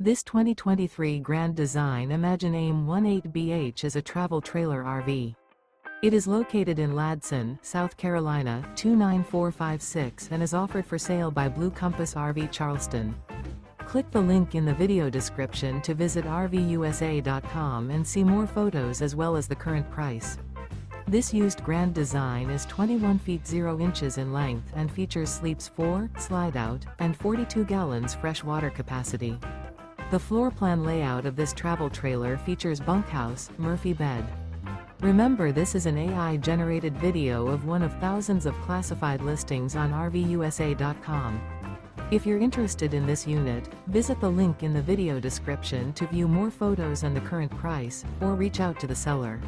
This 2023 Grand Design Imagine AIM 18BH is a travel trailer RV. It is located in Ladson, South Carolina 29456 and is offered for sale by Blue Compass RV Charleston. Click the link in the video description to visit RVUSA.com and see more photos as well as the current price. This used Grand Design is 21 feet 0 inches in length and features sleeps 4, slide-out, and 42 gallons fresh water capacity. The floor plan layout of this travel trailer features bunkhouse, Murphy bed. Remember, this is an AI-generated video of one of thousands of classified listings on RVUSA.com. If you're interested in this unit, visit the link in the video description to view more photos and the current price, or reach out to the seller.